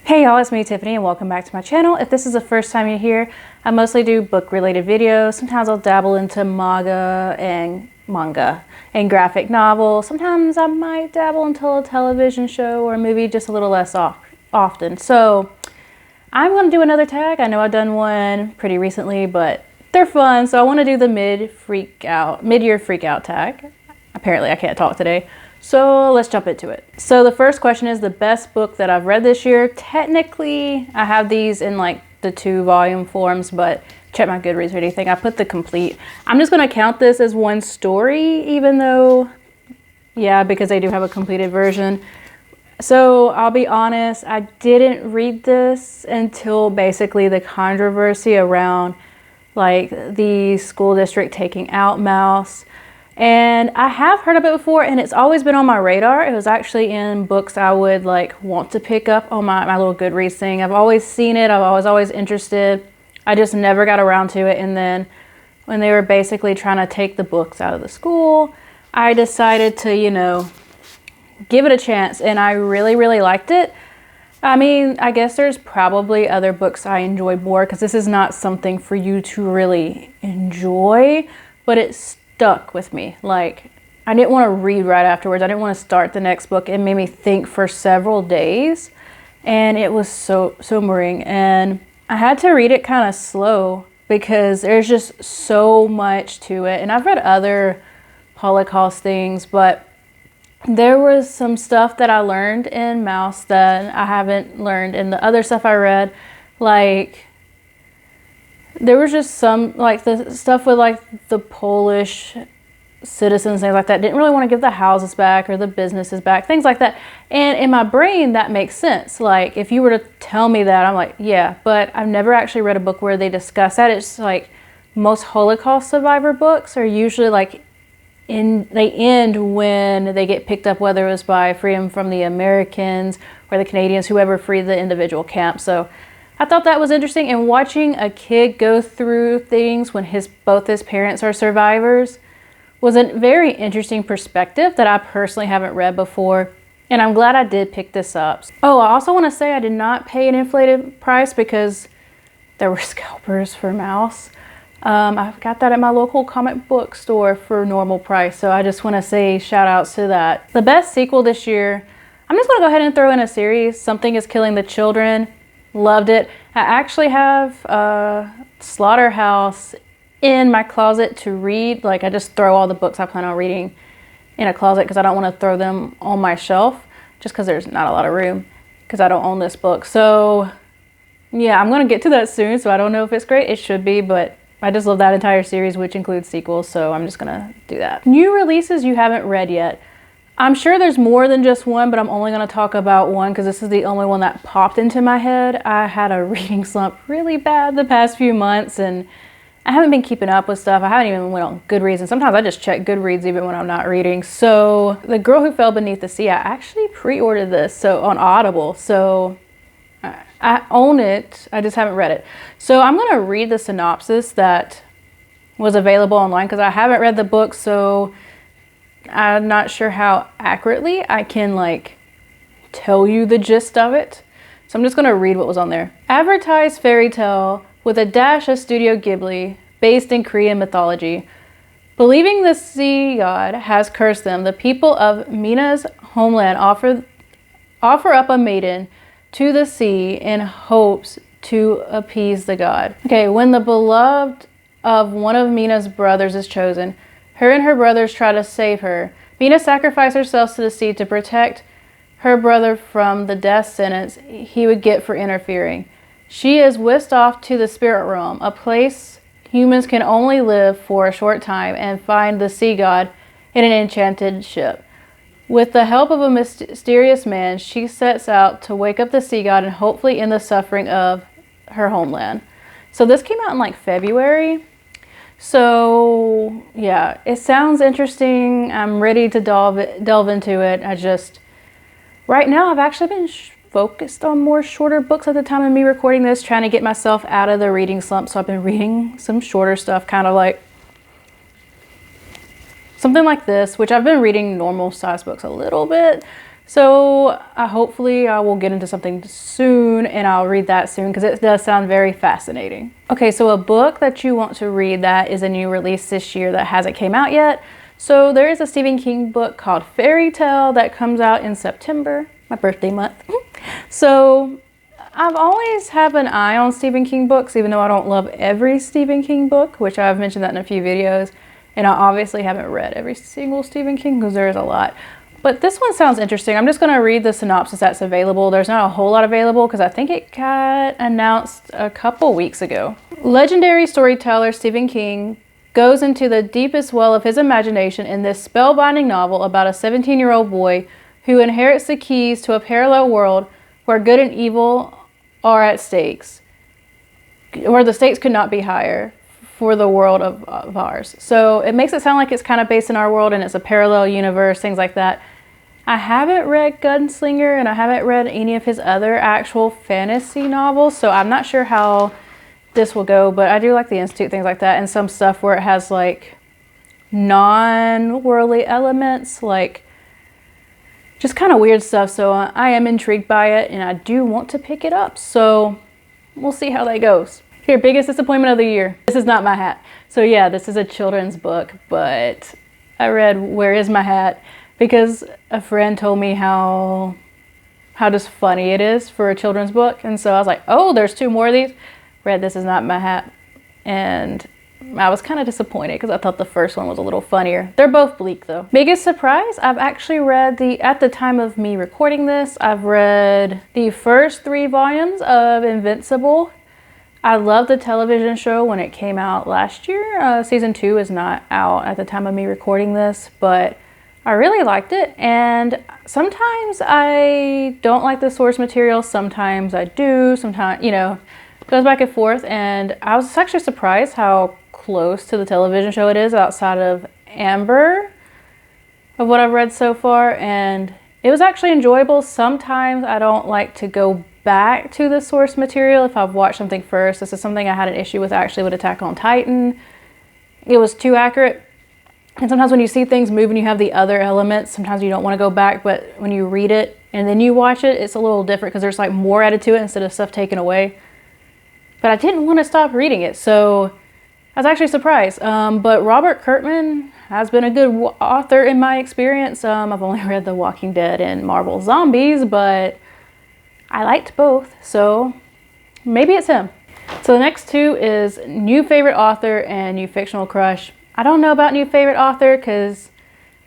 Hey y'all, it's me Tiffany and welcome back to my channel. If this is the first time you're here, I mostly do book related videos. Sometimes I'll dabble into manga and graphic novels. Sometimes I might dabble into a television show or a movie just a little less often. So I'm going to do another tag. I know I've done one pretty recently, but they're fun. So I want to do the mid-year freak out tag. Apparently I can't talk today. So let's jump into it. So the first question is the best book that I've read this year. Technically, I have these in like the 2-volume forms, but check my Goodreads or anything. I put the complete. I'm just going to count this as one story, even though, yeah, because they do have a completed version. So I'll be honest, I didn't read this until basically the controversy around like the school district taking out Mouse. And I have heard of it before and it's always been on my radar. It was actually in books I would like want to pick up on my little Goodreads thing. I've always seen it. I was always interested. I just never got around to it. And then when they were basically trying to take the books out of the school, I decided to, give it a chance. And I really, really liked it. I mean, I guess there's probably other books I enjoy more because this is not something for you to really enjoy, but it's stuck with me. Like, I didn't want to read right afterwards. I didn't want to start the next book. It made me think for several days and it was so sobering, and I had to read it kind of slow because there's just so much to it. And I've read other Holocaust things, but there was some stuff that I learned in Mouse that I haven't learned in the other stuff I read. Like, there was just some, like the stuff with like the Polish citizens, things like that. Didn't really want to give the houses back or the businesses back, things like that. And in my brain, that makes sense. Like, if you were to tell me that, I'm like, yeah, but I've never actually read a book where they discuss that. It's like most Holocaust survivor books are usually like they end when they get picked up, whether it was by freedom from the Americans or the Canadians, whoever freed the individual camp. So I thought that was interesting, and watching a kid go through things when both his parents are survivors was a very interesting perspective that I personally haven't read before, and I'm glad I did pick this up. Oh, I also want to say I did not pay an inflated price because there were scalpers for Mouse. I got that at my local comic book store for normal price, so I just want to say shout outs to that. The best sequel this year, I'm just going to go ahead and throw in a series, Something is Killing the Children. Loved it. I actually have Slaughterhouse in my closet to read. Like, I just throw all the books I plan on reading in a closet because I don't want to throw them on my shelf just because there's not a lot of room because I don't own this book. So yeah, I'm going to get to that soon. So I don't know if it's great. It should be, but I just love that entire series, which includes sequels. So I'm just going to do that. New releases you haven't read yet. I'm sure there's more than just one, but I'm only going to talk about one because this is the only one that popped into my head. I had a reading slump really bad the past few months, and I haven't been keeping up with stuff. I haven't even went on Goodreads, and sometimes I just check Goodreads even when I'm not reading. So The Girl Who Fell Beneath the Sea, I actually pre-ordered this on Audible, so I own it. I just haven't read it. So I'm going to read the synopsis that was available online because I haven't read the book, so I'm not sure how accurately I can like tell you the gist of it. So I'm just going to read what was on there. Advertised fairy tale with a dash of Studio Ghibli based in Korean mythology. Believing the sea god has cursed them, the people of Mina's homeland offer up a maiden to the sea in hopes to appease the god. Okay, when the beloved of one of Mina's brothers is chosen, her and her brothers try to save her. Mina sacrificed herself to the sea to protect her brother from the death sentence he would get for interfering. She is whisked off to the spirit realm, a place humans can only live for a short time, and find the sea god in an enchanted ship. With the help of a mysterious man, she sets out to wake up the sea god and hopefully end the suffering of her homeland. So this came out in like February. So yeah, it sounds interesting. I'm ready to delve into it. Right now I've actually been focused on more shorter books at the time of me recording this, trying to get myself out of the reading slump. So I've been reading some shorter stuff, kind of like something like this, which I've been reading normal size books a little bit, So hopefully I will get into something soon and I'll read that soon because it does sound very fascinating. Okay, so a book that you want to read that is a new release this year that hasn't came out yet. So there is a Stephen King book called Fairy Tale that comes out in September, my birthday month. So I've always had an eye on Stephen King books, even though I don't love every Stephen King book, which I've mentioned that in a few videos. And I obviously haven't read every single Stephen King because there is a lot. But this one sounds interesting. I'm just going to read the synopsis that's available. There's not a whole lot available because I think it got announced a couple weeks ago. Legendary storyteller Stephen King goes into the deepest well of his imagination in this spellbinding novel about a 17-year-old boy who inherits the keys to a parallel world where good and evil are at stakes, where the stakes could not be higher for the world of ours. So it makes it sound like it's kind of based in our world and it's a parallel universe, things like that. I haven't read Gunslinger and I haven't read any of his other actual fantasy novels, so I'm not sure how this will go, but I do like the Institute, things like that, and some stuff where it has like non-worldly elements, like just kind of weird stuff. So I am intrigued by it and I do want to pick it up. So we'll see how that goes. Here, biggest disappointment of the year. This is not my hat. So yeah, this is a children's book, but I read Where Is My Hat because a friend told me how just funny it is for a children's book. And so I was like, oh, there's 2 more of these. Read This Is Not My Hat. And I was kind of disappointed because I thought the first one was a little funnier. They're both bleak though. Biggest surprise, I've actually read at the time of me recording this, I've read the first 3 volumes of Invincible. I loved the television show when it came out last year. Season 2 is not out at the time of me recording this, but I really liked it. And sometimes I don't like the source material. Sometimes I do. Sometimes, you know, it goes back and forth. And I was actually surprised how close to the television show it is outside of Amber of what I've read so far. And it was actually enjoyable. Sometimes I don't like to go back to the source material if I've watched something first. This is something I had an issue with actually with Attack on Titan. It was too accurate. And sometimes when you see things move and you have the other elements, sometimes you don't want to go back, but when you read it and then you watch it, it's a little different because there's like more added to it instead of stuff taken away. But I didn't want to stop reading it, so I was actually surprised. But Robert Kirkman has been a good author in my experience. I've only read The Walking Dead and Marvel Zombies, but I liked both, so maybe it's him. So the next 2 is new favorite author and new fictional crush. I don't know about new favorite author because,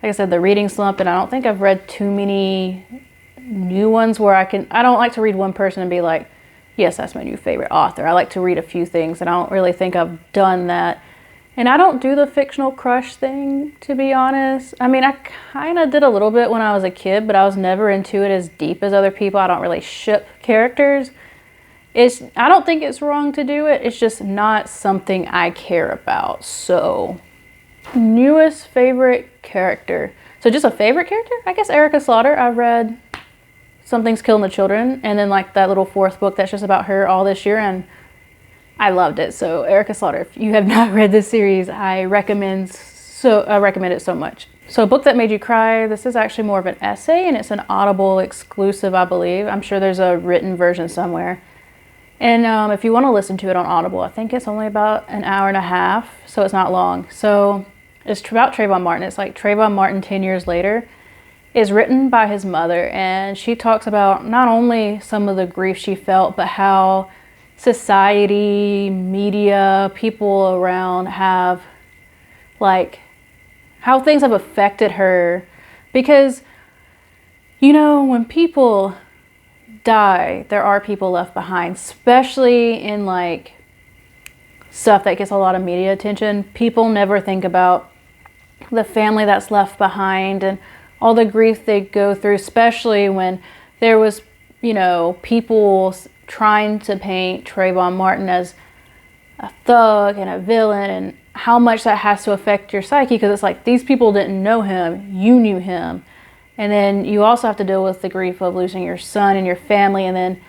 like I said, the reading slump, and I don't think I've read too many new ones where I don't like to read one person and be like, yes, that's my new favorite author. I like to read a few things, and I don't really think I've done that. And I don't do the fictional crush thing, to be honest. I mean, I kind of did a little bit when I was a kid, but I was never into it as deep as other people. I don't really ship characters. I don't think it's wrong to do it. It's just not something I care about. So, newest favorite character. So just a favorite character? I guess Erica Slaughter. I read Something's Killing the Children, and then like that little 4th book that's just about her all this year, and I loved it. So Erica Slaughter, if you have not read this series, I recommend it so much. So a book that made you cry, this is actually more of an essay and it's an Audible exclusive, I believe. I'm sure there's a written version somewhere. And if you want to listen to it on Audible, I think it's only about an hour and a half, so it's not long. So it's about Trayvon Martin. It's like Trayvon Martin 10 years later. It's written by his mother, and she talks about not only some of the grief she felt, but how society, media, people around have, like, how things have affected her. Because, you know, when people die, there are people left behind, especially in like stuff that gets a lot of media attention. People never think about the family that's left behind and all the grief they go through, especially when there was, you know, people trying to paint Trayvon Martin as a thug and a villain, and how much that has to affect your psyche, because it's like these people didn't know him, you knew him. And then you also have to deal with the grief of losing your son and your family, and then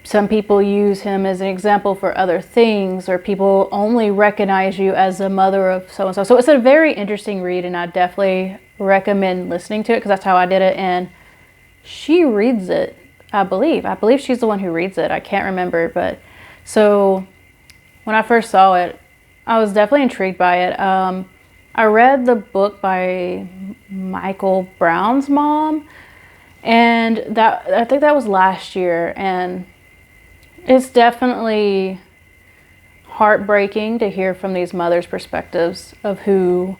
some people use him as an example for other things, or people only recognize you as the mother of so-and-so. So it's a very interesting read, and I definitely recommend listening to it because that's how I did it. And she reads it, I believe. I believe she's the one who reads it. I can't remember, but so when I first saw it, I was definitely intrigued by it. I read the book by Michael Brown's mom, and that I think that was last year, and it's definitely heartbreaking to hear from these mothers' perspectives of who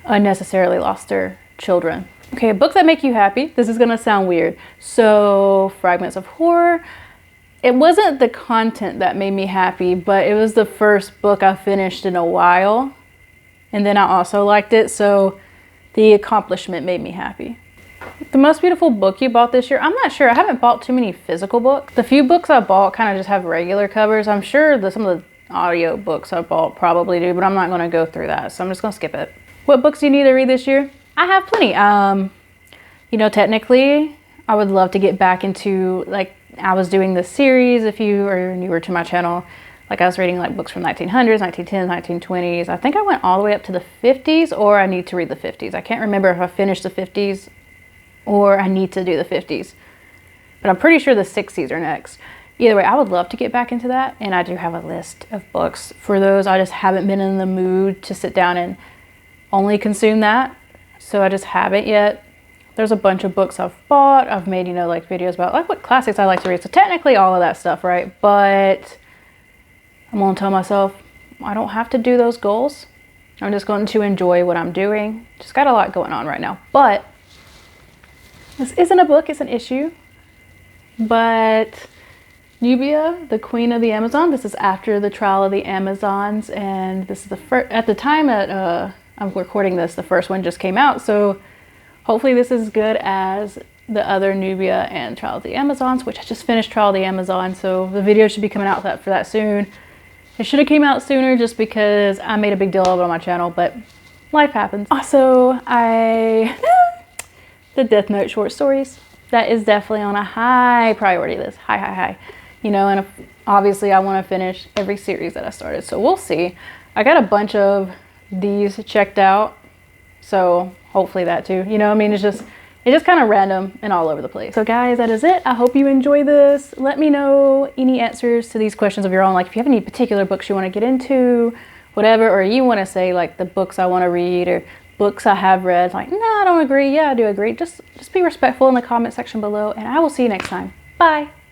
unnecessarily lost their children. Okay, a book that make you happy. This is gonna sound weird. So, Fragments of Horror. It wasn't the content that made me happy, but it was the first book I finished in a while. And then I also liked it, so the accomplishment made me happy. The most beautiful book you bought this year? I'm not sure. I haven't bought too many physical books. The few books I bought kind of just have regular covers. I'm sure some of the audio books I bought probably do, but I'm not going to go through that, so I'm just going to skip it. What books do you need to read this year? I have plenty. You know, technically, I would love to get back into, like, I was doing this series, if you are newer to my channel, like I was reading like books from 1900s, 1910s, 1920s. I think I went all the way up to the 50s, or I need to read the 50s. I can't remember if I finished the 50s or I need to do the 50s, but I'm pretty sure the 60s are next. Either way, I would love to get back into that, and I do have a list of books for those. I just haven't been in the mood to sit down and only consume that, so I just haven't yet. There's a bunch of books I've bought. I've made, you know, like videos about like what classics I like to read. So technically all of that stuff, right? But I'm gonna tell myself I don't have to do those goals. I'm just going to enjoy what I'm doing. Just got a lot going on right now. But this isn't a book, it's an issue. But Nubia, the Queen of the Amazon. This is after the Trial of the Amazons, and this is the first, at the time that I'm recording this, the first one just came out. So hopefully this is as good as the other Nubia and Trial of the Amazons, which I just finished Trial of the Amazon, so the video should be coming out for that soon. It should have came out sooner just because I made a big deal of it on my channel, but life happens. Also, the Death Note short stories, that is definitely on a high priority list. High. You know, and obviously I want to finish every series that I started, so we'll see. I got a bunch of these checked out, so hopefully that too. You know, I mean, it's just kind of random and all over the place. So guys, that is it. I hope you enjoy this. Let me know any answers to these questions of your own. Like if you have any particular books you want to get into, whatever, or you want to say like the books I want to read or books I have read. Like, no, I don't agree. Yeah, I do agree. Just be respectful in the comment section below, and I will see you next time. Bye.